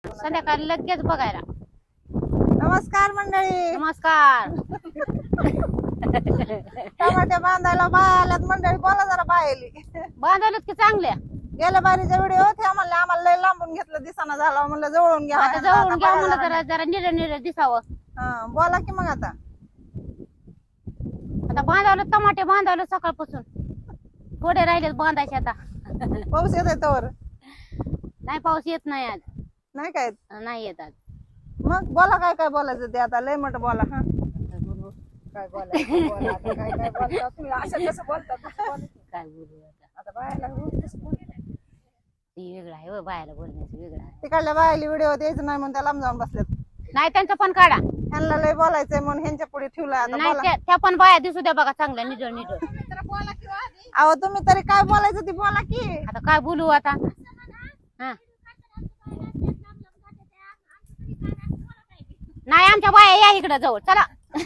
संध्याकाळी लगेच बघायला. नमस्कार मंडळी. नमस्कार. टमाटे बांधायला बाय आल्यात मंडळी. बोला जरा बायली. बांधवलं की चांगल्या. गेल्या बारीचा व्हिडिओ ते म्हणले आम्हाला लय लांबून घेतलं दिसाना झाला म्हणलं जवळून घ्या. आता जवळून घ्या म्हणलं जरा जरा निर निर दिसावं. बोला की मग आता बांधावलं टमाटे बांधावलं सकाळपासून. थोडे राहिले बांधायचे आता. पाऊस येतोय तवर. नाही पाऊस येत नाही आज. नाही काय नाही येत आज. मग बोला काय काय बोलायचं ते आता लय मोठ बोला. काय बोलायचं बोला आता. काय काय बोलता तुम्ही असं कसं बोलता काय बोलू आता बायाला कसं बोलता ती वेगळं आहे हो, बायाला बोलण्याचं वेगळं आहे. तिकडल्या बायाली व्हिडिओ द्यायचं नाही म्हणून त्या लांब जाऊन बसल्यात. नाही त्यांचं पण काढा. ह्यांना लय बोलायचंय म्हणून ह्यांच्या पुढे ठेवलंय आता. नाही बोला त्या पण बाया दिसू द्या बघा चांगल्या निजळ निजळ. अहो तुम्ही तरी काय बोलायचं ती बोला की. आता काय बोलू आता. हा नाही आमच्या बाया या इकडे जवळ चला.